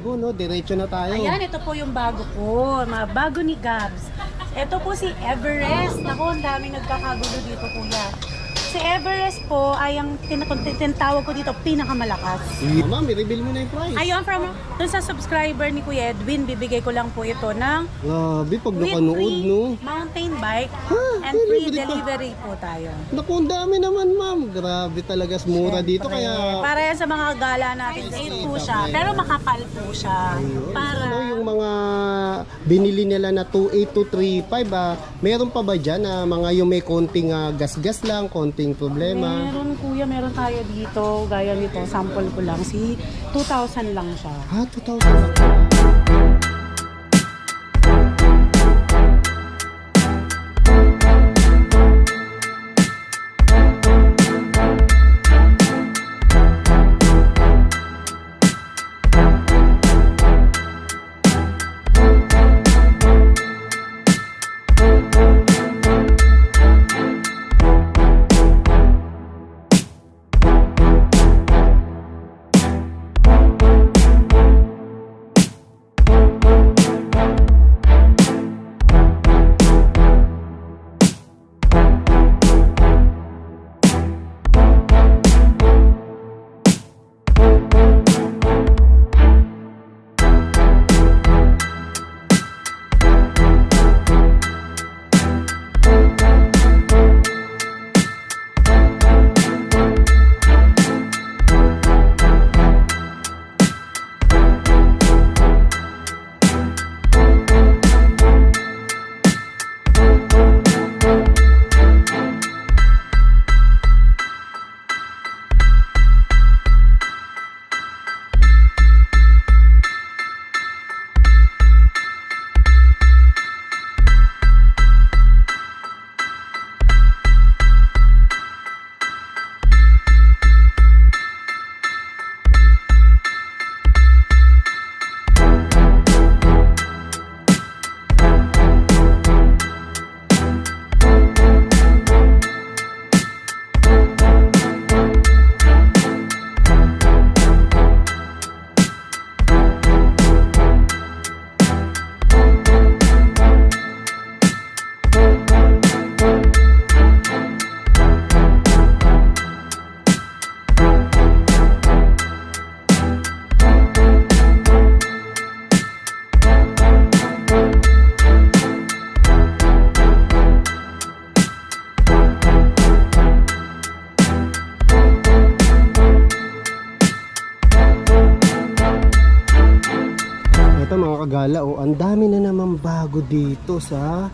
bago, no? Diretso na tayo. Ayan, ito po yung bago ko. Mga bago ni Gabs. Ito po si Everest. Ako, ang daming nagkakagulo dito, kuya. Si Everest po ay ang tinatawag ko dito pinakamalakas. Ma'am, i-reveal mo na yung price. Ayun, dun sa subscriber ni Kuya Edwin, bibigay ko lang po ito ng Grabe, pag with nakanood, free no? mountain bike and may free libre pa. delivery po tayo. Naku, ang dami naman, ma'am. Grabe talaga, mura dito, kaya... Para yan sa mga gala natin, safe po siya. Pero makapal po siya. Para... Ano, yung mga binili nila na 28235, meron pa ba dyan na mga yung may konting gas-gas lang, konting problema? Meron kuya, meron tayo dito. Gaya nito, sample ko lang. Si 2,000 lang siya. 2,000 lang. Ito mga kagala, ang dami na naman bago dito sa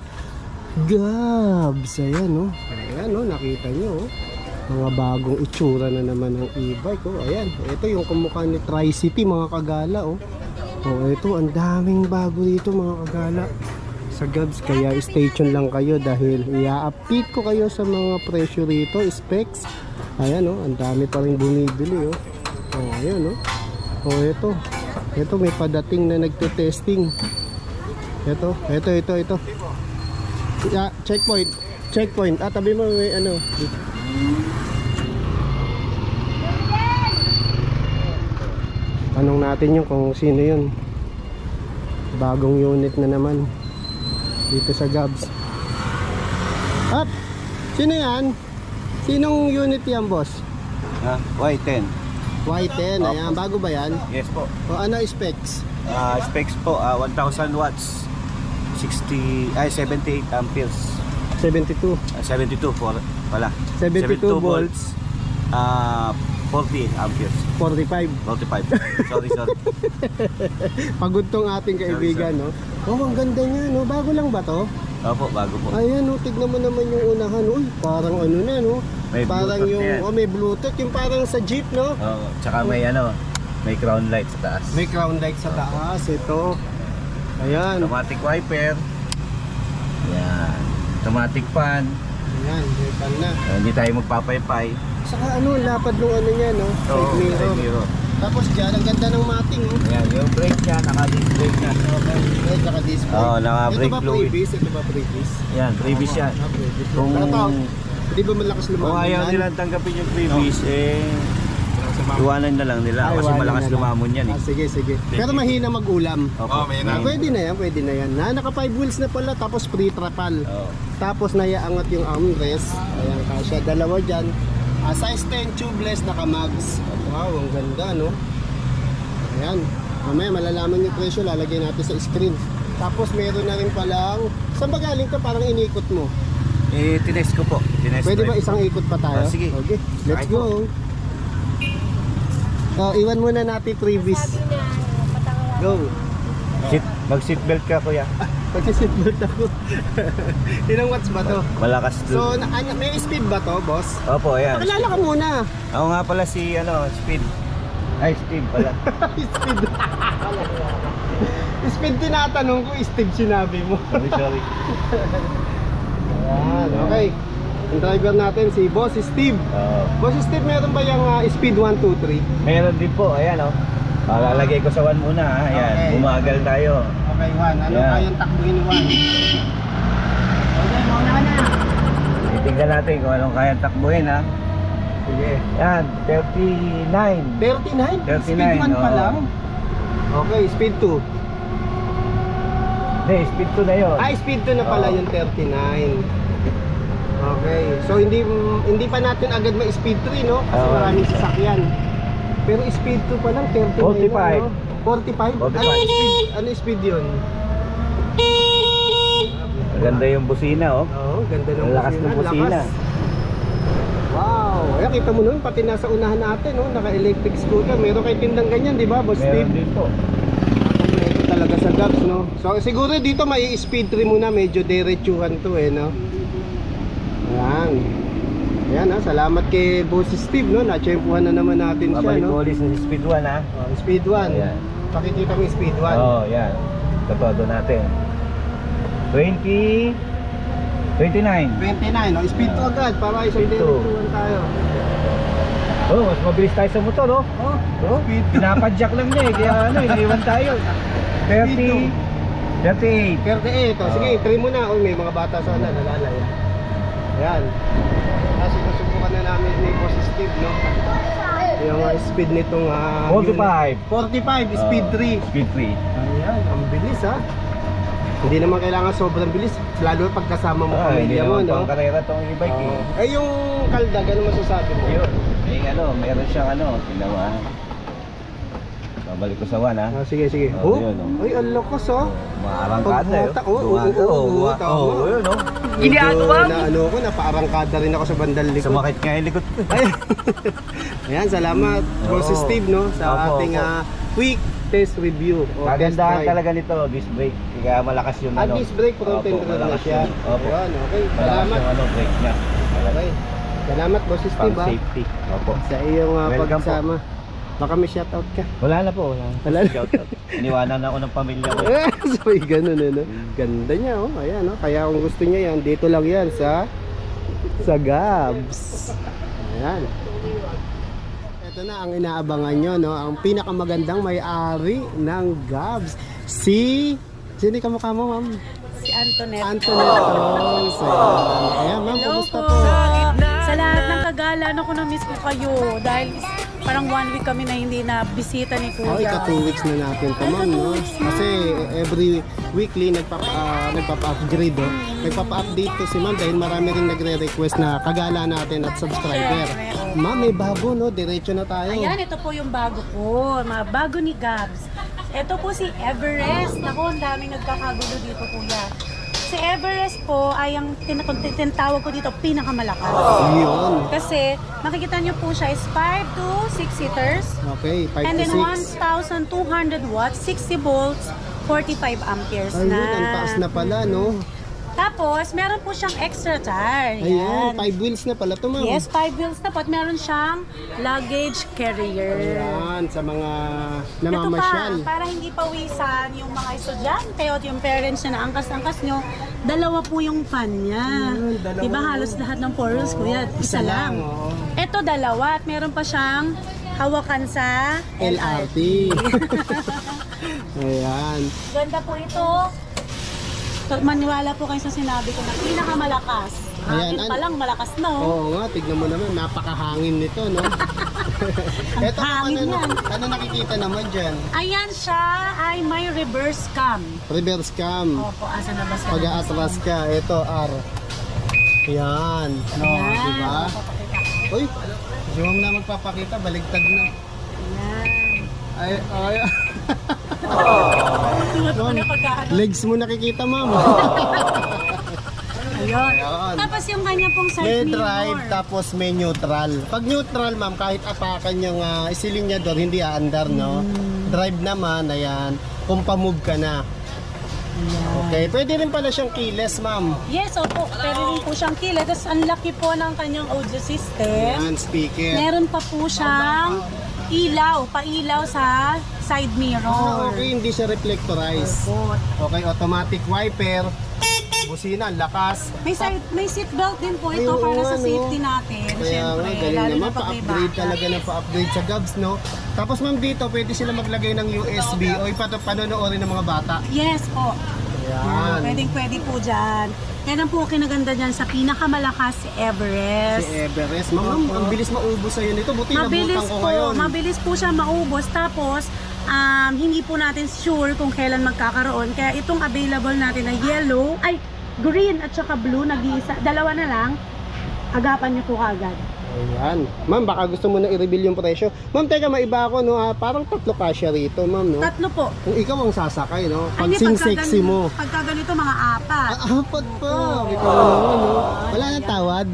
Gabs. Ayan, ayan, nakita nyo, mga bagong itsura na naman ng e-bike. Ayan, ito yung kumukha ni Tri-City mga kagala. Ito, ang daming bago dito mga kagala sa Gabs. Kaya stay tuned lang kayo dahil i-update ko kayo sa mga presyo rito, specs. Ayan, ang dami pa rin bumibili. Ayan, ito may padating na nagte-testing. Ito. Checkpoint. Tabi mo may ano. Tanong natin yung kung sino yun. Bagong unit na naman dito sa Gabs. Up! Sino yan? Sinong unit yan, boss? Y10. Y10, ayan. Bago ba yan? Yes po. Ano specs? Specs po, 1000 watts, 78 amperes. 72. 72 pala. 72 volts. 40 amperes. 45. 45. Sorry. Pagod tong ating kaibigan, no? Ang ganda niya, no? Bago lang ba to? Opo, bago po. Ayan, tignan mo naman yung unahan. Uy, parang ano na, no? May parang Bluetooth yung, yan. may Bluetooth, yung parang sa Jeep, no? Tsaka may crown light sa taas. May crown light sa taas, ito. Ayan. Automatic wiper. Yan. Automatic fan. Ayan, may pan na. Hindi tayo magpapaypay. Saka lapad nung ano niya, no? Oo, Side mirror. side mirror. Tapos dyan, ang ganda ng mating, no? Ayan, yung brake niya, naka-disc brake niya. Okay, naka-disc brake. Oo, naka-brake Ito ba fluid. previous? Ito ba previous? Yan, previous yan. Previous. Kung, Pero hindi ba malakas lumaban kung ayaw yan? nilang tanggapin yung previous, Iwanan na lang nila Ay, kasi iwanan malakas na lang. lumamon yan eh. Sige, sige. Pero mahina mag-ulam. Opo. Pwede na yan, pwede na yan. Naka 5 wheels na pala, tapos free trapal. Oo. Tapos naiaangat yung armrest. Ayan, kasya. Dalawa dyan. Size 10 tubeless, naka-mags. Wow, ang ganda, no? Ayan. Mamaya malalaman yung presyo, lalagay natin sa screen. Tapos meron na rin palang, saan ba galing ka? Parang inikot mo. Eh, tinest ko po. Tinest Pwede drive ba ko. isang ikot pa tayo? Sige. Okay, let's Sakay go. Iwan muna natin previous. Go. Mag-seatbelt ka kuya. Pag-seatbelt ako. Ilang watts ba to? Malakas So, doon. may speed ba to, boss? Opo, ayan. Pakilala ka muna. Ako nga pala si Speed. Ay, Steve pala. Speed. Speed tinatanong ko, Steve sinabi mo. Sorry. Ayan, okay. Ang driver natin si Boss Steve. Boss Steve, meron ba yung speed 1, 2, 3? Meron din po, ayan o. Lalagay ko sa 1 muna ha. Ayan, Okay. bumagal tayo. Okay, 1. Ano Yeah. kayang takbuhin 1? Okay, mauna ka na. Titignan natin kung anong kayang takbuhin ha. Sige. Yan, 39. 39? 39, Speed 1 pa oo. lang? Okay, speed 2. Hindi, speed 2 na yun. Ay, speed 2 na pala Oo. yung 39. Okay, so hindi pa natin agad ma-speed 3, no? Kasi Oo. maraming sasakyan. Pero speed 2 pa lang, 39 45. na, no? 45? 45. Ano speed yun? Maganda yung busina oh. Oo, ganda ng Ang lakas ng busina. lakas. Wow! Ayan, kita mo nun, pati nasa unahan natin, no? Naka-electric scooter. Meron kayo tindang ganyan, di ba, Boss Meron Steve? din po. Ito talaga sa Gabs, no? So, siguro dito may speed 3 muna, medyo diretsuhan to, eh, no? Ayan. Ayan, ha? Salamat kay Boss Steve, no? Na-tsempuhan na naman natin siya, Babalik no? ko ulit sa speed 1 ha. Speed 1. Ayan. Pakikita mo yung speed 1. Oo, yan. Katodo natin. 29. 29, no? Speed 2 agad, para isang Speed 2. diretsuhan tayo. Oh, mas mabilis tayo sa motor oh. Oh, speed 2. Pinapadyak lang niya eh, kaya iniwan tayo. 30. 38. 38, oh. Sige, try mo na. Oh, may mga bata sana, nalalay. Ayan. Kasi susubukan na namin ni Boss Steve, no? Yung speed nitong 45. 45, speed 3. Speed 3. Ayan, ang bilis ha. Hindi naman kailangan sobrang bilis, lalo pagkasama mo Hindi pamilya mo, naman no? pang karera tong e-bike eh. Eh, yung kaldag, ano masasabi mo? Yun. Meron siyang ginawa. Babalik ko sa 1 ha. Sige, sige. Oh, yun, oh. Ay, ang lakas oh. Maarangkada eh. Paghata, oo, tama. yun oh. Ginagawa mo? Na ano ko, napaarangkada rin ako sa bandang likod. Sumakit nga yung likod ko. Ay. Ayan, salamat Boss Oo. Steve, no? Sa Opo, ating opo. quick test review o test Kagandahan drive. talaga nito, disc brake. Kaya malakas yung Disc brake, front Opo, and rear na malakas siya. yun. Opo. Ayan, okay. Malakas Salamat. yung brake niya. Okay. Salamat Boss Pang Steve, ha? safety. Opo. Sa iyong Welcome pagsama. Baka may shoutout ka. Wala na po. Wala na. Shoutout. Iniwanan ako ng pamilya ko. So, ganun, ano? Ganda niya, oh. Ayan, oh. Kaya kung gusto niya yan, dito lang yan sa Gabs. Ayan. Ito na ang inaabangan nyo, no? Ang pinakamagandang may-ari ng Gabs. Sino ka mukha mo, ma'am? Si Antoinette. Antoinette. So, ayan, ma'am, Hello kumusta po. po? Sa lahat ng kagalan ako na-miss ko kayo dahil parang 1 week kami na hindi na bisita ni Oh, Kuya. 2 weeks na natin to, ma'am, no? Kasi every weekly nagpapa-upgrade, oh. Nagpapa-update to si ma'am dahil marami rin nagre-request na kagala natin at subscriber. Siyempre, Ma'am, may bago, no? Diretso na tayo. Ayan, ito po yung bago ko. Mga bago ni Gabs. Ito po si Everest. Naku, ang daming nagkakagulo dito, Kuya. Si Everest po ay ang tinatawag ko dito pinakamalakas. Yun. Kasi makikita nyo po siya is 5 to 6 seaters. Okay, 5 And to then 6. 1,200 watts, 60 volts, 45 amperes Ayun, na. ang taas na pala, no? Tapos, meron po siyang extra tire. Ayan, Yan. 5 wheels na pala to, ma'am. Yes, 5 wheels na po. At meron siyang luggage carrier. Ayan, sa mga Ito namamasyal. pa, para hindi pawisan yung mga estudyante o yung parents na naangkas-angkas nyo, dalawa po yung fan niya. Ayun, dalawa, Diba halos lahat ng 4 wheels, kuya? Isa lang. oo. Ito dalawa at meron pa siyang hawakan sa LRT. Ayan. Ganda po ito. Maniwala po kayo sa sinabi ko na pinakamalakas. Ayan, Atin pa lang malakas na oh. Oo nga, tignan mo naman, napakahangin nito, no? Ito hangin yan. ano nakikita naman dyan? Ayan siya ay may reverse cam. Reverse cam. Opo, asa na ba sa Pag-aatras ka, ito R. Yan. No, Ayan. diba? Papakita. Uy, di mo na magpapakita, baligtad na. Ayan. Ay. Tingnan mo na pagkaano. Legs mo nakikita, ma'am. Ayun. Ayan. Tapos yung kanya pong May side drive, mirror. tapos may neutral. Pag neutral, ma'am, kahit apakan yung isilinyador, hindi aandar, no? Drive naman, ayan. Kung pa-move ka na. Ayan. Okay, pwede rin pala siyang keyless, ma'am. Yes, opo. Pwede rin po siyang kila. Tapos ang laki po ng kanyang audio system. Ayan, speaker. Meron pa po siyang pailaw sa side mirror. Okay, hindi siya reflectorized. Opo. Okay, automatic wiper. Busina, lakas. May seat belt din po ito Ay, oo, para sa ano. safety natin. Kaya Siyempre, nga, galing lalo naman, na pag may pa-upgrade bata. talaga na pa-upgrade sa Gabs, no? Tapos ma'am dito, pwede sila maglagay ng USB o panonoodin ng mga bata. Yes po. Ayan. Pwede po dyan. Yan ang po kinaganda dyan sa pinakamalakas si Everest. Si Everest. Ma'am, ang bilis maubos sa'yo nito. Buti Mabilis nabutan ko po, ngayon. mabilis po siya maubos. Tapos, hindi po natin sure kung kailan magkakaroon. Kaya itong available natin na yellow, green at saka blue, nag-iisa. Dalawa na lang, agapan niyo po kaagad. Ayan. Ma'am, baka gusto mo na i-reveal yung presyo. Ma'am, teka, maiba ako, no? Parang 3 kasya rito, ma'am, no? Tatlo po. Kung ikaw ang sasakay, no? Pag Hindi, sing-sexy mo. Pagka ganito, mga 4. Apat pa. Ikaw naman, no? Wala nang tawad.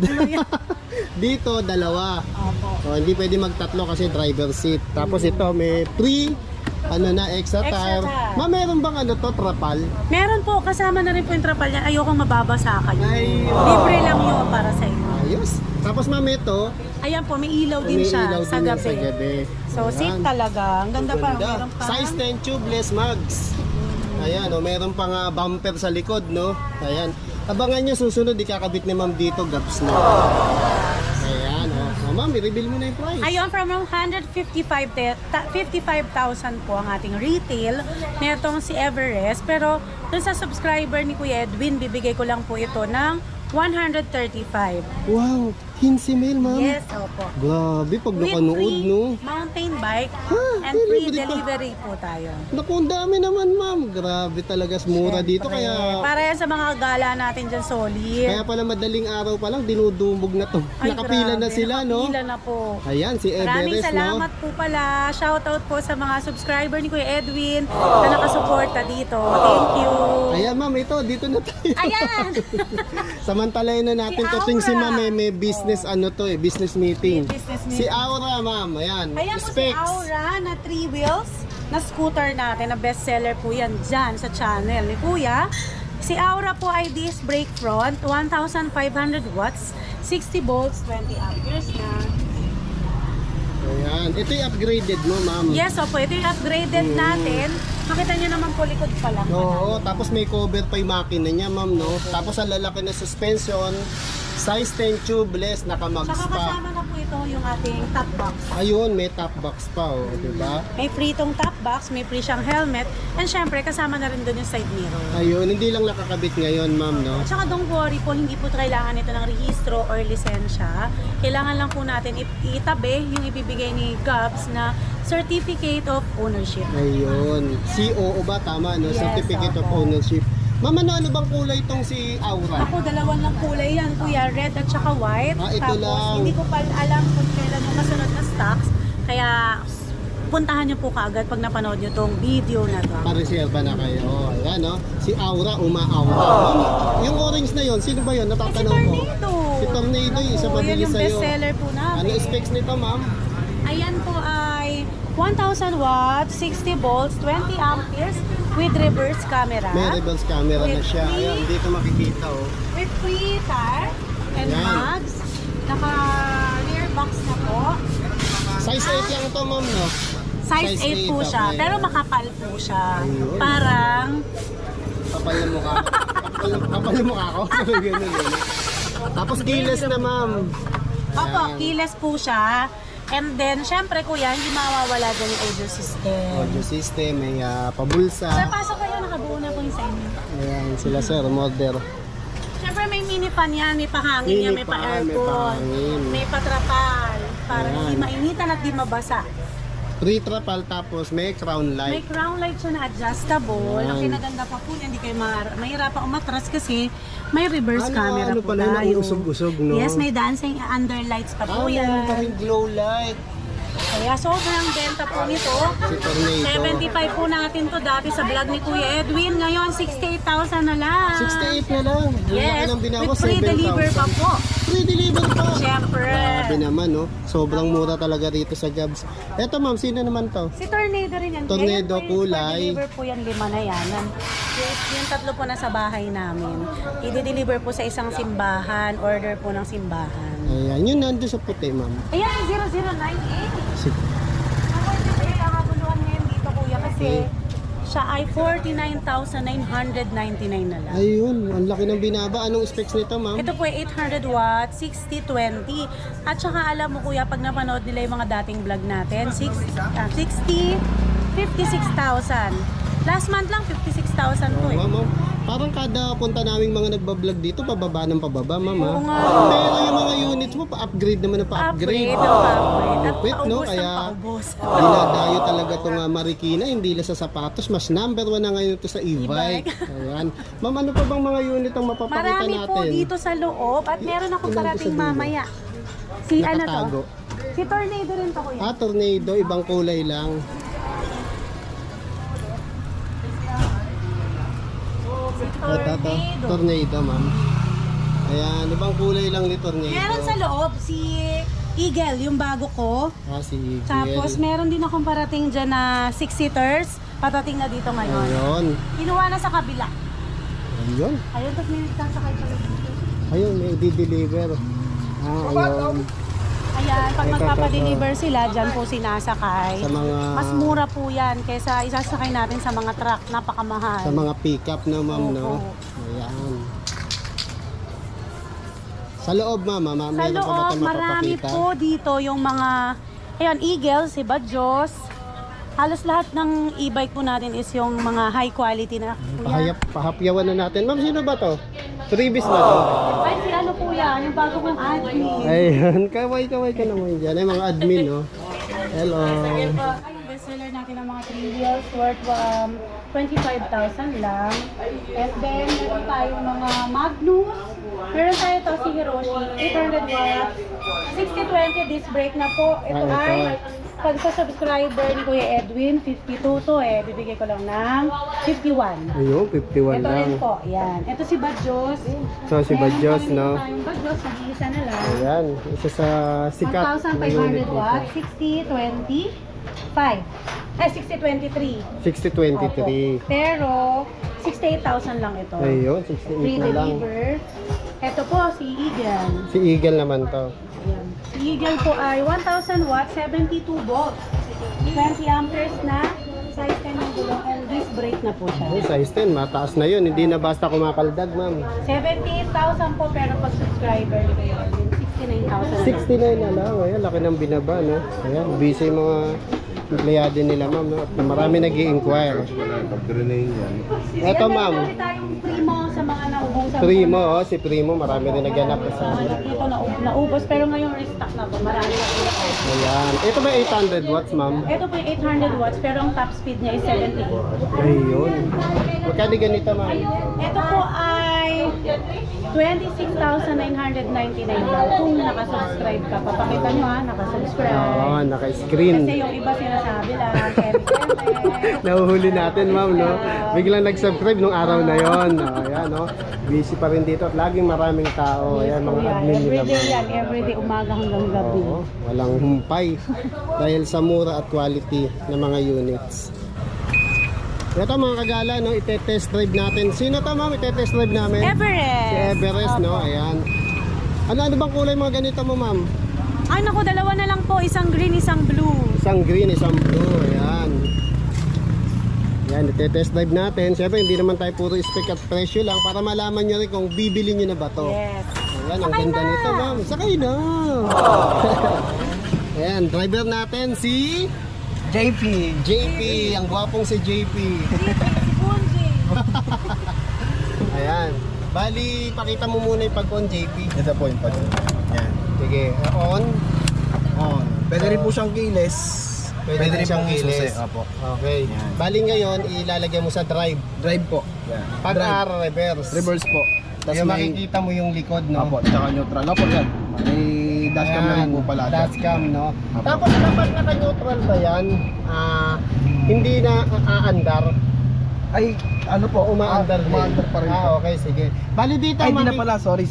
Dito, 2. Opo. So, hindi pwede magtatlo kasi driver seat. Tapos ito, may free, extra tire. tire. Ma'am, meron bang trapal? Meron po, kasama na rin po yung trapal niya. Ayokong mababasa kayo. Ay, Libre lang yun para sa inyo. ayos. Tapos ma'am, ito, Ayan po, may ilaw din may siya ilaw sa din yan gabi. sa gabi. So, Ayan. safe talaga. Ang ganda pa. Ganda. Meron pa. Size 10 tubeless mugs. Ayan, meron pang bumper sa likod, no? Ayan. Abangan nyo, susunod, ikakabit ni ma'am dito, Gabs na. Ayan, ma'am, i-reveal mo na yung price. Ayun, from 55,000 po ang ating retail. Netong si Everest. Pero, dun sa subscriber ni Kuya Edwin, bibigay ko lang po ito ng 135. Wow, 15 mil, ma'am. Yes, opo. Grabe, pag With nakanood, free no? mountain bike and may free libre pa. delivery po tayo. Naku, ang dami naman, ma'am. Grabe talaga, mura dito. Kaya Para yan sa mga gala natin dyan, solid. kaya pala madaling araw pa lang, dinudumog na to. Ay, Nakapila na grabe, sila, no? Nakapila na po. Ayan, si Maraming Everest, salamat no? po pala. Shoutout po sa mga subscriber ni Kuya Edwin na nakasuporta dito. Thank you. Ayan, ma'am, ito, dito na tayo. Ayan! Samantalayin na natin Si to. Ting si Aura. ma'am, may business, business meeting. May business Si meeting. Aura, ma'am, ayan. Ayan po si Specs. Aura na 3 wheels na scooter natin, na bestseller po yan dyan sa channel ni Kuya. Si Aura po ay disc brake front, 1,500 watts, 60 volts, 20 amperes na. Ayan. Ito yung upgraded mo, ma'am. Yes, opo, ito yung upgraded natin. Makita nyo naman po likod pa lang. Oo, tapos may cover pa yung makina niya, ma'am, no? Tapos ang lalaki na suspension, size 10 tubeless, nakamags Saka pa. kasama na po ito yung ating top box. Ayun, may top box pa, oh, di ba? May free itong top box, may free siyang helmet, and syempre kasama na rin doon yung side mirror. Ayun, hindi lang nakakabit ngayon, ma'am, no? At saka don't worry po, hindi po kailangan ito ng rehistro or lisensya. Kailangan lang po natin itabi yung ibibigay ni Gabs na Certificate of Ownership. Ayun. COO ba? Tama, no? Yes, Certificate of opo. Ownership. Ma'am, ano bang kulay itong si Aura? Ako, dalawang lang kulay yan, kuya. Red at saka white. Ah, ito Tapos, lang. hindi ko pa alam kung kailan yung kasunod na stocks. Kaya, puntahan nyo po kaagad pag napanood nyo tong video na to. Pa-reserva na kayo. Oh, ayan, no? Si Aura, Aura. Ma'am, yung orange na yon, sino ba yon? Si Natatanong ko. Tornado. Si Tornado, yung isa Opo, mabilis yan yung sa'yo. bestseller po namin. Ano specs nito, ma'am? Ayan po ay 1,000 watts, 60 volts, 20 amperes with reverse camera. May reverse camera na With siya. free- Ayan, dito makikita, oh. With free tire and Ayan. mags. Naka rear box na po. Size 8 lang to, ma'am, no? Size Size 8 po 8, siya, okay. pero makapal po siya. Ayun. Parang Kapal na mukha. Kapal na mukha ko. Ganun, ganun. Tapos keyless na, ma'am. opo, Ayan. keyless po siya. And then, syempre kuya, hindi mawawala dyan yung audio system. Audio system, may pabulsa. Sir, pasok kayo, nakabuo na po yung sa inyo. Ayan, sila sir, model. Syempre may mini fan yan, may pahangin yan, may Mini fan, may pa-aircon, pahangin. may patrapal, para Ayan. hindi mainitan at di mabasa. Retrapal tapos may crown May light. crown light siya na adjustable. Yan. Ang kinaganda pa po, hindi kayo mahirapan umatras kasi may reverse camera ano po pala tayo. yung usog-usog, no? Yes, may dancing underlights pa po meron pa yan. rin glow light. Kaya sobrang benta po nito. Si Tornado. 75 po natin to dati sa vlog ni Kuya Edwin. Ngayon, 68,000 na lang. 68 na lang. Yung Yes, laki ng binawas, with free 7,000. deliver pa po. Free deliver pa. Siyempre. Grabe naman, no? Sobrang mura talaga dito sa Gabs. Eto ma'am, sino naman to? Si Tornado rin yan. Tornado, Ayan po yung kulay. deliver po yan, 5 na yan. Yung 3 po na sa bahay namin. I-deliver po sa isang simbahan. Order po ng simbahan. Ayan, yun nandun sa puti, ma'am. Ayan, 0098. Si- Ako yung kakaguluhan ngayon dito kuya kasi siya ay 49,999 na lang. Ayun, ang laki ng binaba. Anong specs nito, ma'am? Ito po ay 800 watts, 60-20. At saka alam mo kuya, pag napanood nila yung mga dating vlog natin, 60, 56,000. Last month lang, 56,000 po eh. Ma'am, oh. Parang kada punta naming mga nagbablog dito, pababa ng pababa, ma'am. Oo nga. Pero yung mga units mo, pa-upgrade naman na pa-upgrade. Upgrade ng upgrade. At Wait, no? paubos ng Kaya paubos. dinadayo talaga itong Marikina, hindi lang sa sapatos. Mas number 1 na ngayon ito sa e-bike. Ayan. Ma'am, ano pa bang mga unit ang mapapakita Marami natin? po dito sa loob at meron akong Ilan parating sa dulo? mamaya. Si ano to? Nakatago. Si Tornado rin to kuya. Tornado, ibang kulay lang. Si Ito, Tornado. Tornado, ma'am. Ayan, ibang kulay lang ni Tornado. Meron sa loob si Eagle, yung bago ko. Si Eagle. Tapos meron din akong parating dyan na 6-seaters. Patating na dito ngayon. Ayun. Kinuha na sa kabila. Ayun. Ayun, tapos may nagsasakay pala dito. Ayun, may di-deliver. Ayun. Ayan, pag Ito, magpapadeliver sila, dyan po sinasakay. Sa mga Mas mura po yan kaysa isasakay natin sa mga truck. Napakamahal. sa mga pick-up na, ma'am, no? Opo. Ayan. Sa loob, ma'am, Sa meron pa ba loob, itong marami mapapakita? po dito yung mga, ayan, Eagle, si Bajos. Halos lahat ng e-bike po natin is yung mga high quality na. Pahapyawan na natin. Ma'am, sino ba to? Freebies na to. Ay, si ano po yan, yung bago kong admin. Ayun, kaway ka naman dyan. Ay, mga admin, no? Hello. Ay, yung bestseller natin ng mga 3 wheels worth 25,000 lang. And then, meron tayong mga Magnus. Meron tayo to si Hiroshi, 800 watts. 60-20 disc brake na po. Ito Ah, ay, ito. pag sa subscriber ni Kuya Edwin, 52 to eh. Bibigay ko lang ng 51. Ayun, 51 Ito lang. rin po, yan. Ito si Badjos. So, si Badjos, no? Tayong Badjos, nag-iisa na lang. Ayan, isa sa sikat na 1,500 unit dito. watts, 60-25. Ay, 60-23. 6023. Opo. Pero, 68,000 lang ito. Ayun, Free 68 na lang. deliver. Ito po, si Eagle. Si Eagle naman to. Ayan. Si Eagle po ay 1,000 watts, 72 volts. 20 amperes na. Size 10 ng gulong and disc brake na po siya. Ay, size 10, mataas na yun. Hindi na basta kumakaldag, ma'am. 78,000 po pero pag subscriber ni Kuya Edwin, 69,000. 69 na lang. Ayan, laki ng binaba, no? Ayan, busy yung mga empleyado nila, ma'am, no? At marami nag-i-inquire. Eto, ma'am. Meron tayong Primo sa mga naubos. Primo, oh, si Primo, marami rin naghanap sa Dito naubos pero ngayon restock na po. Marami na po. Ayan. Ito ba 800 watts, ma'am? Ito po yung 800 watts pero ang top speed niya is 78. Ayun. Magkano ganito, ma'am? Ito po ay 26,999 lang kung nakasubscribe ka. Papakita nyo ha, nakasubscribe. Oo, naka-screen. Kasi yung iba sinasabi lang, syempre. Nahuhuli natin, ma'am, no? Biglang nag-subscribe nung araw na yon. Ayan, no? Busy pa rin dito at laging maraming tao. Ayan, mga admin nila, Everyday ma'am. yan, everyday umaga hanggang gabi. Oo, walang humpay dahil sa mura at quality ng mga units. Ito mga kagala, no, ite-test drive natin. Sino to, ma'am? Ite-test drive namin? Everest! Si Everest, no? Opo. Ayan. Ano bang kulay mga ganito mo, ma'am? Ay naku, dalawa na lang po. Isang green, isang blue. Isang green, isang blue. Ayan. Ayan, ite-test drive natin. Siyempre, hindi naman tayo puro spec at presyo lang para malaman nyo rin kung bibili nyo na ba to. Yes. Ayan, ang Sakay ganda na! nito, ma'am. Sakay na! Ayan, driver natin si JP. JP. Ang gwapong si JP. Si Bunji. Ayan. Bali, pakita mo muna yung pag-on, JP. Ito po yung pag. Yan. Sige, on. On. Pwede rin po siyang keyless. Pwede rin siyang pong keyless. susi. Opo. Okay. Yan. Bali ngayon, ilalagay mo sa drive. Drive po. Yan. Pag Drive. R, reverse. Reverse po. Tapos Tapos may... makikita mo yung likod, no? Opo, tsaka neutral. Opo, yan. May dashcam na rin po pala. dyan. Dashcam, no? Opo. Tapos kapag naka-neutral ba yan, hindi na aandar? Ay, ano po? Umaandar din. Umaandar pa rin po. Okay, sige. Bali dito, Ay, hindi na pala. Sorry.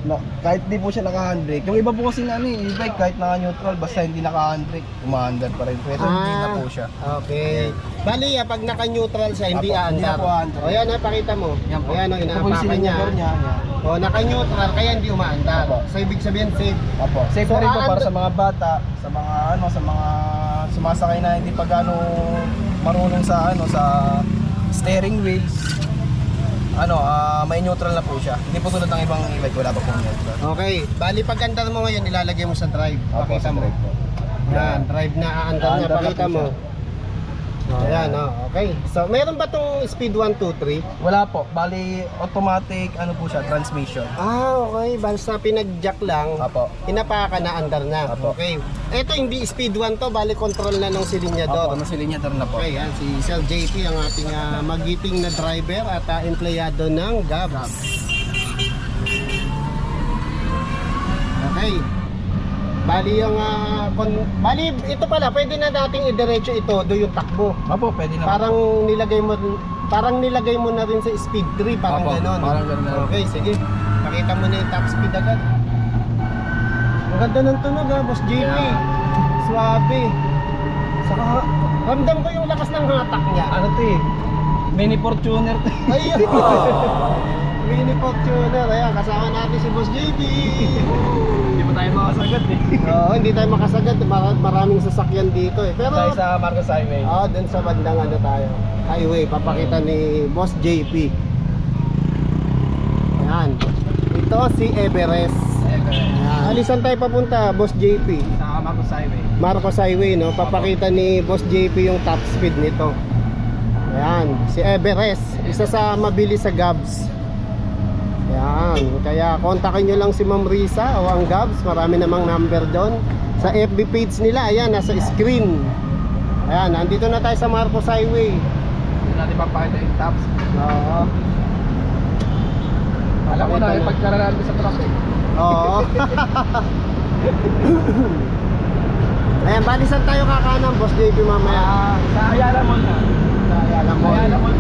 No, kahit di po siya naka-handbrake. Yung iba po kasi ano e-bike kahit naka-neutral basta hindi naka-handbrake, umaandar pa rin. Pero hindi na po siya. Okay. Bali, pag naka-neutral siya, hindi Apo, hindi aandar. na po aandar. O yan, pakita mo. Yan po. Ayan, Ito po yung inaapakan niya. cylinder niya. Yan. O, naka-neutral, kaya hindi umaandar. Apo. So, ibig sabihin, safe. Opo. Safe So, na rin po para aandar- sa mga bata, sa mga sumasakay na hindi pa gaano marunong sa sa steering wheels. May neutral na po siya. Hindi po tulad ng ibang e-bike, wala pa pong neutral. Okay. Bali, pag andar mo ngayon, ilalagay mo sa drive. Opo, Pakita sa mo. drive po. Yan, drive na aandar niya. Aandar na Pakita po mo. siya. O, yan, okay. So, meron ba tong speed 1, 2, 3? Wala po. Bali, automatic, po siya, transmission. Okay. Basta pinag-jack lang, Apo. inapaka na andar na. Apo. Okay. Ito, hindi speed 1 to. Bali, control na ng Opo, silinyador. nasilinyator na po. Okay, yan. Si Sir JP, ang ating magiting na driver at empleyado ng Gabs. Okay. Bali yung bali ito pala, pwede na nating idiretso ito do yung takbo. Opo, pwede na. Parang nilagay mo na rin sa speed 3, parang Opo, gano'n. parang gano'n na rin. Okay, sige. Pakita mo na yung top speed agad. Ang ganda ng tunog Boss JP. Yeah. Swabe. Saka ramdam ko yung lakas ng hatak niya. Ano to eh? Mini Fortuner. Ayun! Mini Fortuner. Ayan, kasama natin si Boss JP. Hindi pa tayo makasagad eh. Oo, hindi tayo makasagad. Maraming sasakyan dito eh. Pero, Tayo sa Marcos Highway. dun sa bandang tayo. Highway, papakita ni Boss JP. Ayan. Ito si Everest. Ayan. Alisan tayo papunta, Boss JP. Sa Marcos Highway. Marcos Highway, no? Papakita ni Boss JP yung top speed nito. Ayan, si Everest, isa sa mabilis sa Gabs. Ayan, kaya kontakin nyo lang si Ma'am Risa o ang Gabs, marami namang number doon. Sa FB page nila, ayan, nasa screen. Ayan, nandito na tayo sa Marcos Highway. Hindi natin papakita yung tops. Oo. Alam mo na, Papakita yung pagkararaan ko sa truck eh. Oo. Ayan, bali saan tayo kakanan, Boss JP mamaya? Sa Ayala Mall na. Sa Ayala Mall. Ayala Mall.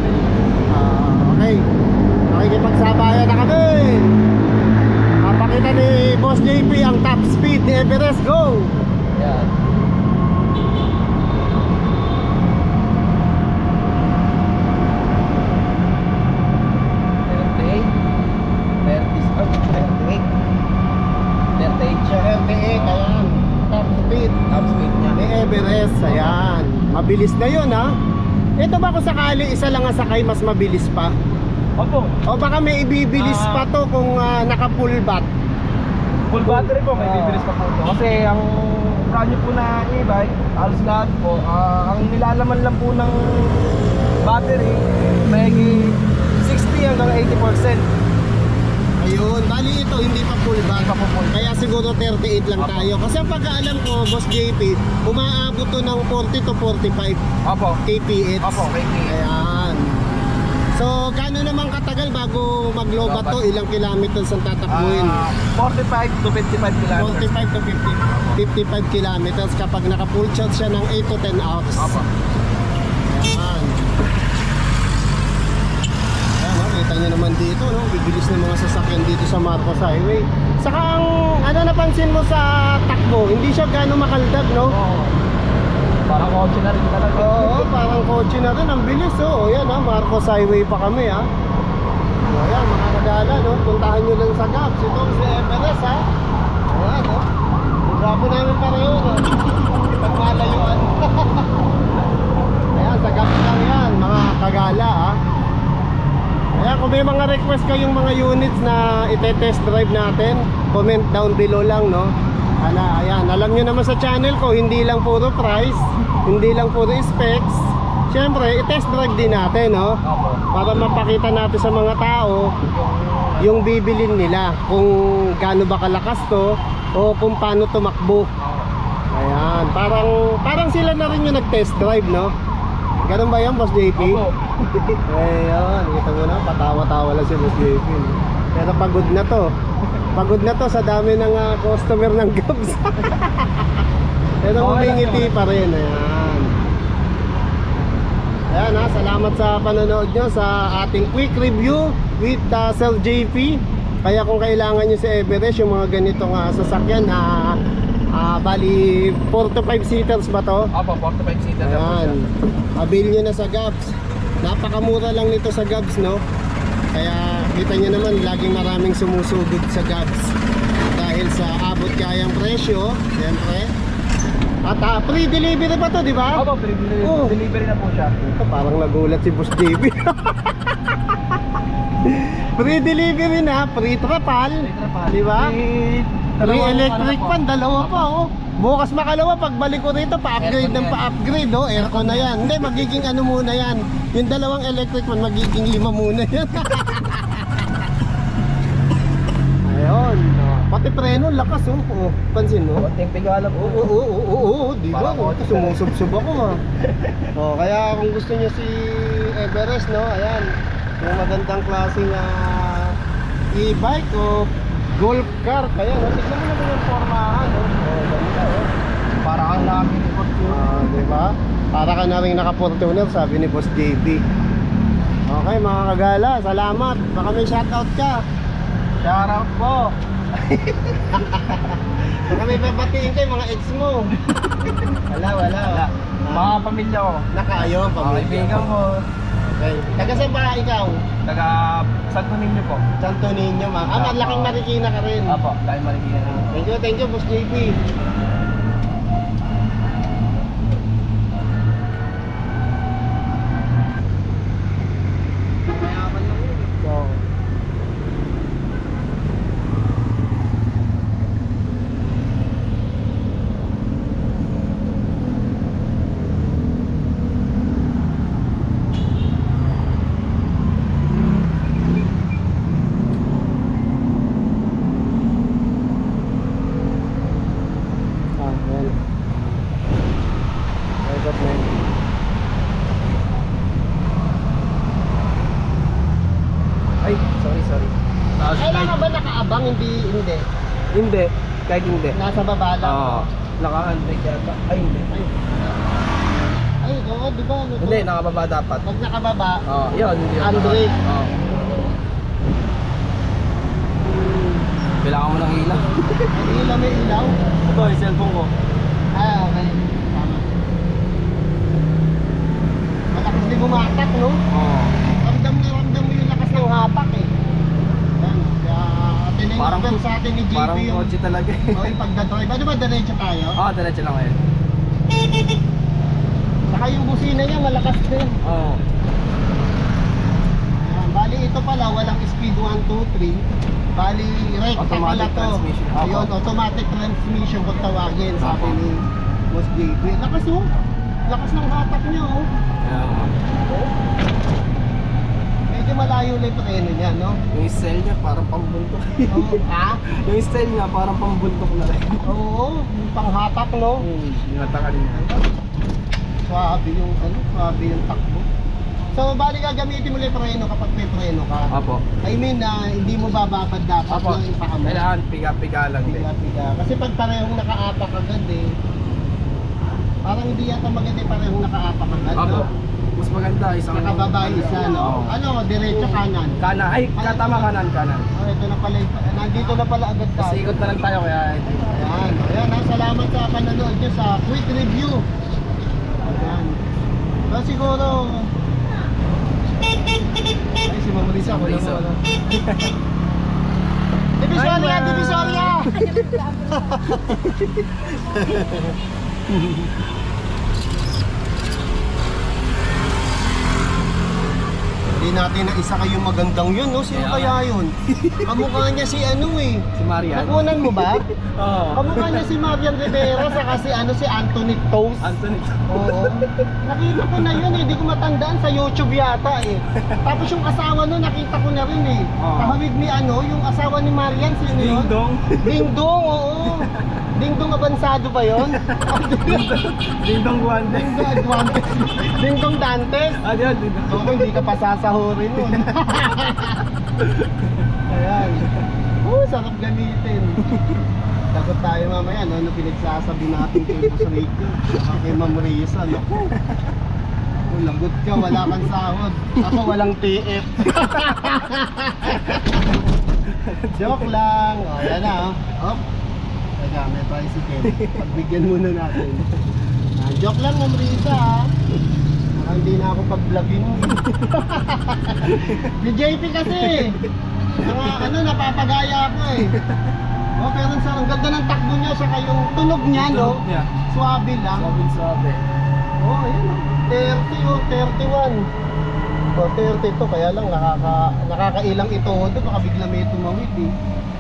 Okay. Makikipagsabayan na kami. Papakita ni Boss JP ang top speed ni Everest. Go! Yan. Siya. 38, ayan. Top speed Top speed niya. ni Everest. Ayan. Mabilis na yun, ha? Ito ba kung sakali isa lang ang sakay, mas mabilis pa? Opo. O baka may ibibilis pa to kung naka-full bat? Full battery po, may bibilis pa po ito. Kasi ang brand new po na e-bike, halos lahat po, ang nilalaman lang po ng battery, may 60 hanggang 80%. Ayun, bali ito hindi pa full bat. Hindi pa po full. Kaya siguro 38 lang Apo. tayo. Kasi ang pagkaalam ko, Boss JP, umaabot to ng 40 to 45 Opo. kph. Opo, may Ayan. So, gaano naman katagal bago mag-lobat to? Ilang kilometers ang tatakbuhin? 45 to 55 kilometers. 45 to 55 kilometers kapag naka-full charge siya ng 8 to 10 hours. Opo. Ayan. Ayan, kita nyo naman dito, no? Bibilis ng mga sasakyan dito sa Marcos Highway. Saka ang napansin mo sa takbo, hindi siya gano'ng makaldag, no? Oo. Parang kotse na rin talaga. Oo, parang kotse na rin, ang bilis, oh. Ayan, Marcos Highway pa kami, ha? So, ayan, mga kagala, no? Puntahan nyo lang sa Gabs. Ito si Everest, ha? Ayan, no? Grabe namin pareho, no? Pagmalayuan. Ayan, sa Gabs lang yan, mga kagala, ha? Ayan, kung may mga request kayong mga units na ite-test drive natin, comment down below lang, no? Ayan, alam nyo naman sa channel ko, hindi lang puro price, hindi lang puro specs. Siyempre, i-test drive din natin, no? Opo. Para mapakita natin sa mga tao yung bibilin nila, kung gaano ba kalakas to o kung paano tumakbo. Ayan, parang sila na rin yung nag-test drive, no? Ganun ba yan, Boss JP? Opo. Ayun, kita mo na, patawa-tawa lang si Boss JP. No? Pero pagod na to. Pagod na to sa dami ng customer ng Gabs. Pero humingiti pa rin. Ayan. Ayan ha, salamat sa panonood nyo sa ating quick review with Sir JP. Kaya kung kailangan nyo si Everest, yung mga ganitong sasakyan, bali 4 to 5 seaters ba to? Opo, 45 seater na po siya. Ayan, avail nyo na sa Gabs. Napakamura lang nito sa Gabs, no? Kaya kita nyo naman, laging maraming sumusugod sa Gabs. Dahil sa abot kayang presyo, siyempre. At free delivery pa to, di ba? Opo, delivery na po siya. Ito, parang nagulat si Boss JB. Free delivery na, free trapal, di ba? Free electric fan, dalawa pa, oh. Bukas makalawa, pagbalik ko rito, pa-upgrade ng pa-upgrade, oh. Aircon na yan. Hindi, magiging ano muna yan. Yung dalawang electric fan, magiging 5 muna yan. Ayun. Pati preno, lakas, oh. Oh, pansin mo? Konting pigala po. Oo, di ba? Parang kotse Sumusubsub ako, ha. Oh, kaya kung gusto niyo si Everest, no? Ayan. Yung magandang klaseng e-bike o golf car. Kaya, no? Tignan mo naman yung formahan, no? Oh, ganda, oh. Para kang namin ni Fortune. Di ba? Para ka na rin naka-Fortuner, sabi ni Boss JB. Okay, mga kagala, salamat. Baka may shoutout ka. Shoutout po. Baka may babatiin kayo, mga ex mo. Wala. Mga pamilya ko. Nakayo, Mga kaibigan ko. Okay. Taga saan ba ikaw? Taga Santo Niño po. Santo Niño, ma. Malaking Marikina ka rin. Apo, dahil Marikina na. Thank you, Boss JP. So, yan. Wake up, man. Ay, sorry. Kailangan ba nakaabang? Hindi. Hindi, kahit hindi. Nasa baba lang. Oo. Naka-handbrake yata. Ay, hindi. Ay, oo, di ba? Ano to? Hindi, nakababa dapat. Pag nakababa, Oo, yun. Handbrake. Oo. Kailangan mo ng ilaw. may ilaw, may ilaw. Ito, yung cellphone ko. Okay. Tama. Malakas din bumatak, no? Oo. Ramdam mo yung lakas ng hatak, eh. Yan. Kaya, Parang tinignan sa atin ni JP Parang yung... kotse talaga eh. O, yung pagdadrive. Ano ba, diretso tayo? Oo, diretso lang ngayon. Saka yung busina niya, malakas din. Oo. Ayan, bali ito pala, walang speed 1, 2, 3. Bali, recta pala Automatic to. transmission. Ayun, Opo. automatic transmission kung tawagin, sabi Opo. ni Boss JP. Lakas, oh. Lakas ng hatak niya, oh. Yeah. Medyo malayo na yung preno niya, no? Yung style niya parang pambuntok. Oo. Ha? Yung style niya parang pambuntok na rin. Oo, yung panghatak, no? Yung atakalin niya. Swabe yung takbo. So, bali gagamitin mo lang yung preno kapag may preno ka. Apo. I mean, hindi mo bababad dapat Apo. ng ipaka mo. Kailangan piga-piga lang din. Piga. Kasi pag parehong nakaapak agad eh, parang hindi yata maganda yung parehong nakaapak agad. Apo. No? Mas maganda isang Nakababa isa, no? Oo. Ano, diretso kanan. Kanan. Ay, katama kanan. Oh, ito na pala, nandito na pala agad Kasi tayo. ikot na lang tayo kaya Ayan, salamat sa panonood nyo sa quick review. Ayan. So siguro, ay si Ma'am Risa, wala Risa. mo. Divisoria, Divisoria! Hindi natin na isa kayong magandang yun, no? Sino kaya yun? Kamukha niya si ano eh. Si Marian. Nakunan mo ba? Oo. Kamukha niya si Marian Rivera saka si Anthony Toast. Anthony. Oo. Nakita ko na yun eh, hindi ko matandaan sa YouTube yata eh. Tapos yung asawa nun, nakita ko na rin eh. Oo. Kahawig ni ano, yung asawa ni Marian, sino yun? Ding Dong. Ding Dong, oo. Ding Dong Abansado ba yun? Ding Dong Guande. Ding Dong Dantes. Ah, yan. Ding Dong. Oo, hindi ka pa sasahurin nun. Ayan. Sarap gamitin. Dapat tayo mamaya, no? Ano pinagsasabi natin kay Boss Rico? Kay Ma'am Risa, no? Lagot ka, wala kang sahod. Ako walang TF. Joke lang. O, yan na, oh. Teka, may tricycle. Pagbigyan muna natin. Joke lang, Ma'am Risa, ha? Baka hindi na ako pag-vlogin mo. Si JP kasi, napapagaya ako eh. Oh, pero ang ganda ng takbo niya, saka yung tunog niya, no? niya. Suwabe lang. Sabi. Oh, ayun, oh. 30 o 31. O, 32, kaya lang nakakailang ito. Doon, baka bigla may tumawid eh.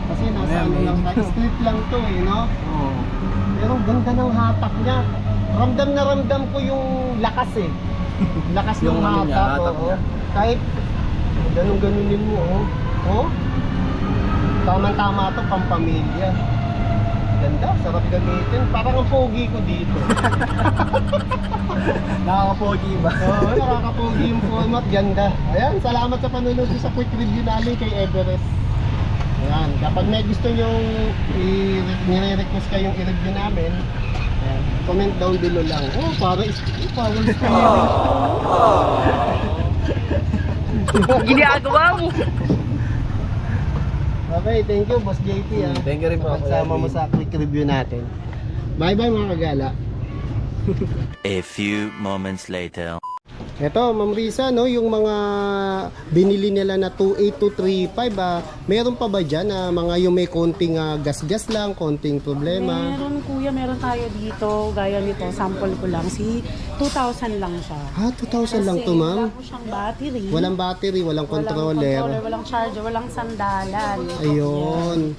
Kasi nasa Ayan, ano lang, may- street lang to eh, no? Oo. Pero ganda ng hatak niya. Ramdam na ramdam ko yung lakas eh. Lakas ng Yung ano niya, hatak, hatak oo. niya. Kahit ganun-ganunin mo, oh. Oh? Tama-tama to, pampamilya. Ganda, sarap gamitin. Parang ang pogi ko dito. Nakakapogi ba? Oo, nakakapogi yung format. Ganda. Ayan, salamat sa panonood sa quick review namin kay Everest. Ayan, kapag may gusto nyong nire-request kayong i-review namin, ayan, comment down below lang. Oh, para power steering. Ginagawa mo! Okay, thank you, Boss JP. Thank you rin po, Pagsama Kuya mo Edwin. sa quick review natin. Bye-bye mga kagala. A few moments later. Ito, Ma'am Risa, no, yung mga binili nila na 28235, meron pa ba dyan na mga yung may konting gas-gas lang, konting problema? Meron kuya, meron tayo dito. Gaya nito, sample ko lang. 2,000 lang siya. 2,000 lang to, Kasi ma'am? wala po siyang battery. Walang battery, walang controller. Walang charger, walang sandalan. Ayun.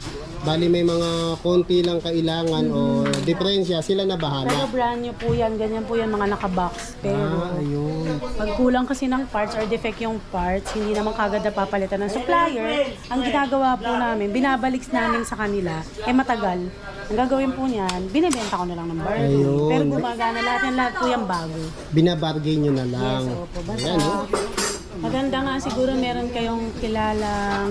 Bali may mga konti lang kailangan o diferensya, sila na Pero bahala. brand new po yan, ganyan po yan, mga nakabox. Pero Ayun. pag kulang kasi ng parts or defect yung parts, hindi naman kagad na papalitan ng supplier. Ang ginagawa po namin, binabalik namin sa kanila, matagal. Ang gagawin po niyan, binibenta ko na lang ng bargain. Ayun. Pero gumagana lahat po yung bago. Binabargain nyo na lang. Yes, opo. Basta, Ayan, no? maganda nga siguro meron kayong kilalang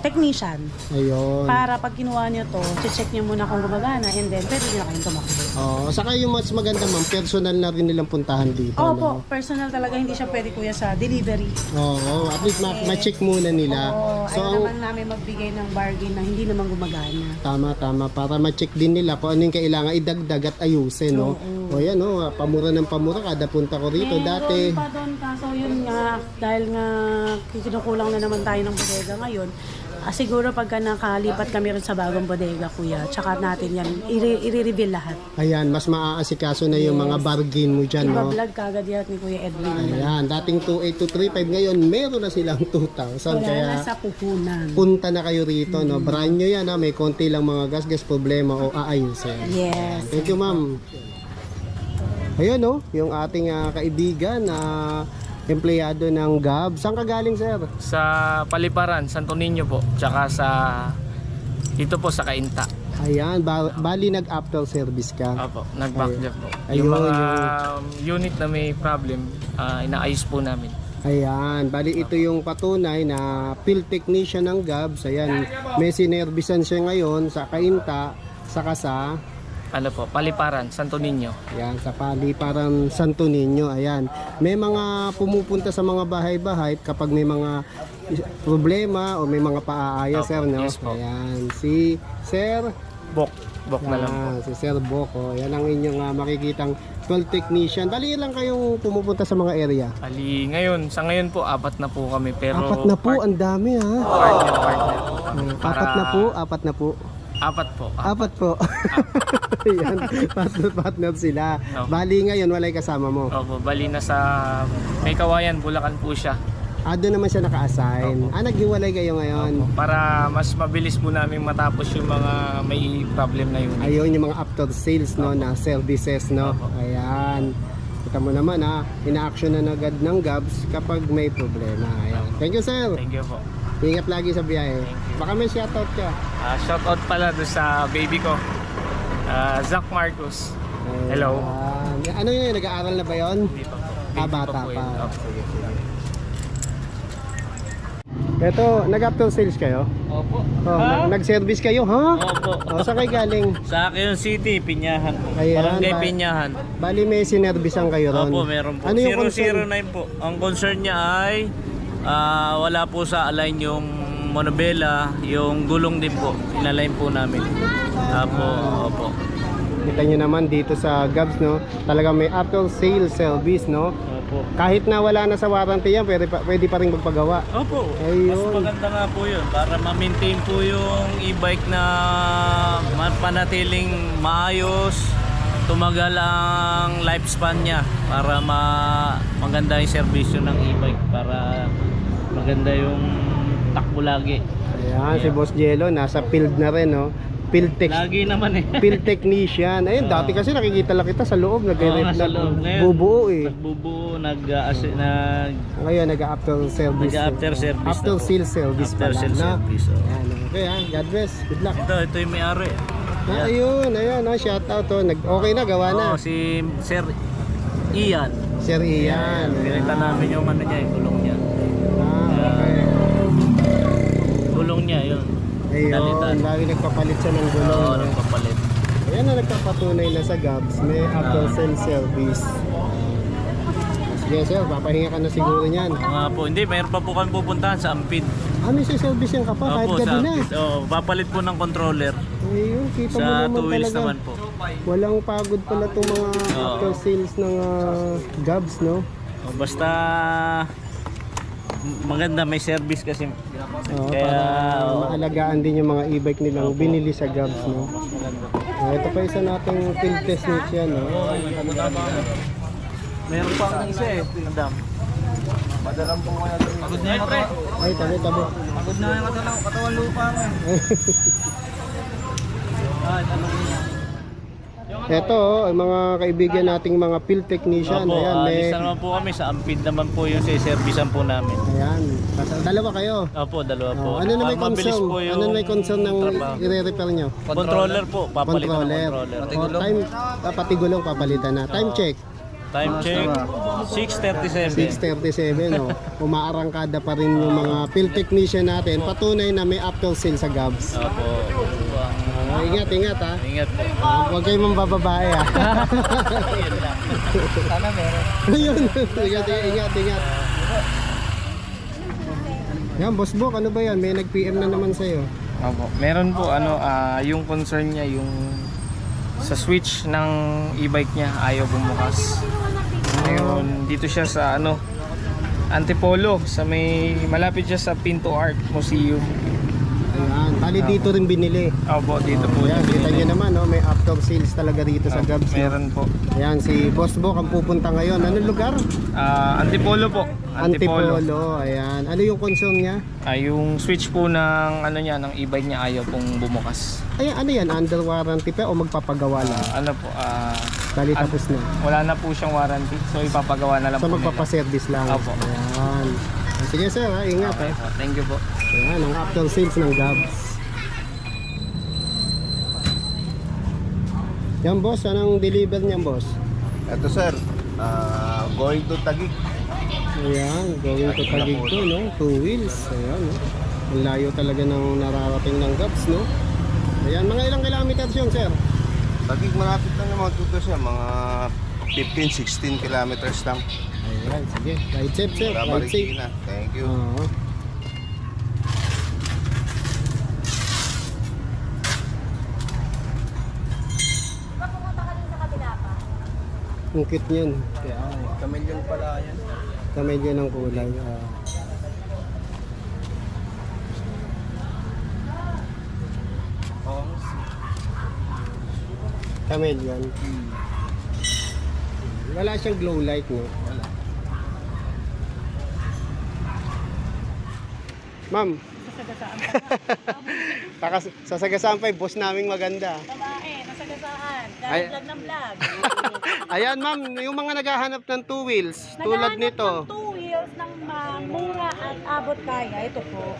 technician. Ayun. Para pag kinuha nyo to, check nyo muna kung gumagana and then pwede nyo na kayong tumakbo. Oh, saka yung mas maganda, ma'am, personal na rin nilang puntahan dito. Opo, personal talaga, hindi siya pwede kuya sa delivery. Oo, at least ma-check muna nila. Oo, So, ayaw naman namin magbigay ng bargain na hindi naman gumagana. tama, para ma-check din nila kung ano yung kailangan idagdag at ayusin, no? O yan, no, pamura ng pamura kada punta ko rito. Dati, pa doon, kaso yun nga, dahil nga kinukulang na naman tayo ng bodega ngayon, siguro pagka nakalipat kami rin sa bagong bodega, kuya, tsaka natin yan, i-reveal lahat. ayan, mas maaasikaso na yung mga bargain mo dyan, no? Iba-vlog kagad yan ni Kuya Edwin. Ayan, dating 28235, ngayon meron na silang 2,000. Wala Kaya na sa puhunan. punta na kayo rito, no? Brand nyo yan, ha? May konti lang mga gas-gas problema o aayusin. Yes. Thank you, ma'am. Ayun, no? Yung ating kaibigan na empleyado ng GAB. Saan ka galing, sir? Sa Paliparan, Santo Niño po, tsaka sa dito po sa Kainta. Ayan, bali nag-after service ka. Opo, nag-backjump po. Ayun, Yung mga unit na may problem, inaayos po namin. Ayan, bali ito yung patunay na field technician ng GABS. Ayan, may sinervisan siya ngayon sa Kainta, saka sa Ano po, Paliparan, Santo Niño. Ayan, sa Paliparan Santo Niño. Ayan, may mga pumupunta sa mga bahay-bahay kapag may mga problema o may mga paaaya, Opo, sir, no? yes po. Ayan, si Sir Bok na lang po. si Sir Boko. Yan ang inyong makikitang 12 technician. Bali lang kayong pumupunta sa mga area. Ali, sa ngayon po, 4 na po kami. Pero 4 na po, ang dami ha. partner po kami. 4 na po. 4 po. 4 po. Ayan, partner sila. Opo. Bali ngayon, walay kasama mo. Opo, bali na sa May Kawayan, Bulacan po siya. Doon naman siya naka-assign. Naghiwalay kayo ngayon. Para mas mabilis po namin matapos yung mga may problem na unit. Ayun, yung mga after sales, no, na services, no. Ayan. Kita mo naman, ina-action na agad ng Gabs kapag may problema. Ayan. Thank you, sir. Thank you po. Ingat lagi sa biyahe. Baka may shoutout ka. Shoutout pala doon sa baby ko. Zach Marcos. Hello. Ano yun? Nag-aaral na ba yun? Hindi pa po. Bata po pa. yun. Sige. Ito, nag-after sales kayo? Opo. Nag-service kayo, ha? Opo. Saan kayo galing? Sa Quezon City, Pinyahan po. Ayan, Barangay ba- Pinyahan. Bali may sinervisan kayo ron. Opo, meron po. Ano yung concern? 009 po. Ang concern niya ay wala po sa align yung monobela, yung gulong din po. Inalign po namin. Opo. Kita nyo naman dito sa Gabs, no? Talaga may after sales service, no? Opo. Kahit na wala na sa warranty yan, pwede pa rin magpagawa. Opo. Ayun. Mas maganda nga po yun para ma-maintain po yung e-bike na panatiling maayos, tumagal ang lifespan niya para maganda yung serbisyo ng e-bike, para maganda yung takbo lagi. Ayan, si Boss Jello, nasa field na rin, no? Field Lagi naman eh. field technician. Ayun, dati kasi nakikita lang kita sa loob, Sa loob. Ngayon, bubuo eh. Nagbubuo, Ngayon, nag-after service. Nag-after service After na po. sales service After pala, sales no? service. Ayan, okay God bless. Good luck. Ito yung may-ari. Ayun, shout out to. Okay na, gawa na. Si Sir Ian. Sir Ian. Pinita namin yung ano niya, yung gulong niya. Okay. Gulong niya, yun. Ayun, dahil nagpapalit siya ng gulong. Oo, nagpapalit. Ayan na, nagpapatunay na sa Gabs. May after sales service. Sige sir, papahinga ka na siguro niyan. Nga po, hindi, mayroon pa po kami pupuntahan sa Ampid. May service yan ka pa, kahit Opo, gabi sa na. Ampid. Papalit po ng controller. Ayun, kita mo Sa naman 2 wheels talaga. naman po. Walang pagod pala itong mga after sales ng Gabs, no? Basta maganda, may service kasi. Oo, Kaya para maalagaan din yung mga e-bike nilang binili sa Gabs, no? Ito pa isa nating field test niche yan, no? meron pa ang isa eh, madam. Madalang po kaya doon. Pagod na yung Ay, tabi. Pagod na yung katawan lupa nga. Ito, mga kaibigan nating mga field technician. Opo, Ayan, may... isa naman po kami sa Ampid naman po yung servicean po namin. Ayan, dalawa kayo. Opo, dalawa po. Ano na may Para mabilis concern? po yung Ano na may concern ng trabaho. i-repair nyo? Controller po, papalitan ng Controller. controller. O, time, pati gulong papalitan na. Time check. Time check, 6:37. 6:37, no? Umaarangkada pa rin yung mga field technician natin. Patunay na may after sale sa Gabs. Opo. Ingat ha. Ingat po. Huwag kayong mambababae ha. Sana meron. Ayun. Ingat. Yan, Boss Bok, ano ba yan? May nag-PM na naman sa'yo. Opo. Meron po yung concern niya yung sa switch ng e-bike niya ayaw bumukas. Ngayon dito siya sa Antipolo, sa malapit siya sa Pinto Art Museum. Ayan, bali dito rin binili. Opo, dito po. Ayan, kita nyo naman, no? May after sales talaga dito sa Gabs. No? Meron po. Ayan, si Boss Bok ang pupunta ngayon. Anong lugar? Antipolo po. Antipolo. Ayan. Ano yung concern niya? Yung switch po ng ng e-bike niya ayaw pong bumukas. Ayan, ano yan? Under warranty pa o magpapagawa lang? Bali tapos na. wala na po siyang warranty. So ipapagawa na lang So po nila. magpapaservice lang. Opo. Ayan. Sige sir, ingat. Okay po. Thank you po. Ayan, ang after sales ng Gabs. Yan boss, anong deliver niyan boss? Ito sir, going to Taguig. Ayan, going to Taguig to, no? 2 wheels. Ayan, no? Ang layo talaga ng nararating ng Gabs, no? Ayan, mga ilang kilometers yun, sir? Taguig malapit lang naman dito siya, mga 15-16 kilometers lang. Ayan, sige. Ride safe, sir. Para Ride safe. Marikina. Thank you. Oo. Ang cute niyan. Kamilyon pala yan. Kamedyo ng kulay. Kamedyon. Wala siyang glow light, no? Wala. Ma'am, Nasagasaan. sasagasaan pa yung boss naming maganda. Babae, nasagasaan. Ay. Dahil vlog ng vlog. Ayan ma'am, yung mga naghahanap ng two wheels, tulad nito. Naghahanap ng 2 wheels ng mura at abot kaya. Ito po.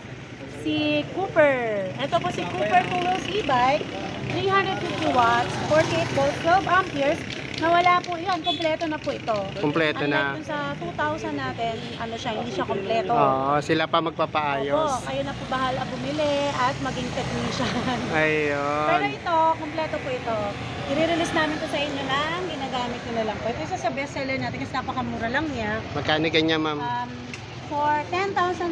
Si Cooper. Ito po si Cooper 2 wheels e-bike. 350 watts, 48 volts, 12 amperes. Nawala po yan. Kompleto na po ito. Kompleto na. Unlike dun sa 2,000 natin, ano siya, hindi siya kompleto. Oo, sila pa Opo, magpapaayos. kayo na po bahala bumili at maging technician. Pero Ayun. ito, kompleto po ito. I-release namin to sa inyo lang, ginagamit nyo na lang po. Ito isa sa bestseller natin kasi napakamura lang niya. Magkano kanya ma'am? For 10,500,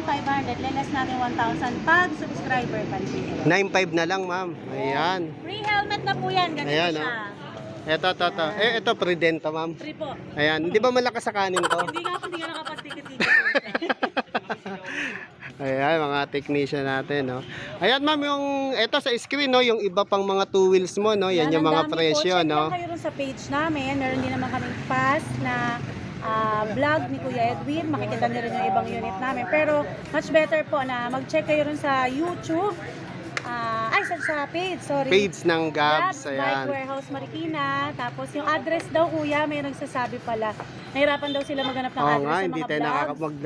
less natin 1,000 pag subscriber pa rin. 9.5 na lang ma'am. Ayan. Free helmet na po yan, ganito Ayan, siya. Ito. Ito Prudento ma'am. Free po. Ayan, hindi ba malakas sa kanin to? Hindi nga po, hindi nga nakapag-ticket-ticket. Ayan, mga technician natin, no. Ayan, ma'am, yung ito sa screen, no, yung iba pang mga two wheels mo, no. Yan yung ang mga dami po. presyo, Check no. lang kayo rin sa page namin. Meron din naman kaming past na vlog ni Kuya Edwin. Makikita niyo rin yung ibang unit namin. Pero much better po na mag-check kayo rin sa YouTube. Sa page, sorry. Page ng Gabs, Bike ayan. Warehouse Marikina. Tapos yung address daw, kuya, may nagsasabi pala. Nahirapan daw sila maghanap ng Oo address nga, sa hindi mga tayo vlogs.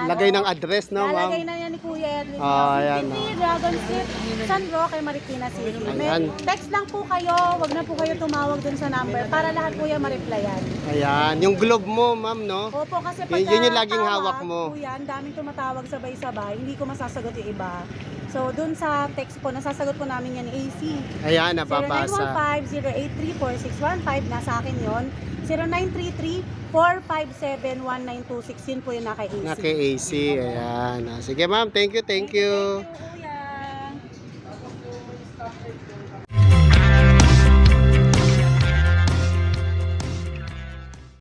lagay ng address, no, ma'am. Lalagay na yan ni Kuya Edwin. Ayan, 53 Dragon Street, San Roque, Marikina City. Ayan. Text lang po kayo, wag na po kayo tumawag dun sa number para lahat po yan ma-replyan. Ayan, yung globe mo, ma'am, no. Opo, kasi pag Yun yung laging hawak mo. Kuya, ang daming tumatawag sabay-sabay, hindi ko masasagot yung iba. So, dun sa text po, nasasagot po namin yan AC. Ayan, nababasa. 0915-083-4615, nasa akin yon. 0933-457-1926, yun po yung naka-AC. Naka-AC, ayan. Sige, ma'am, thank you. Thank you, Kuya.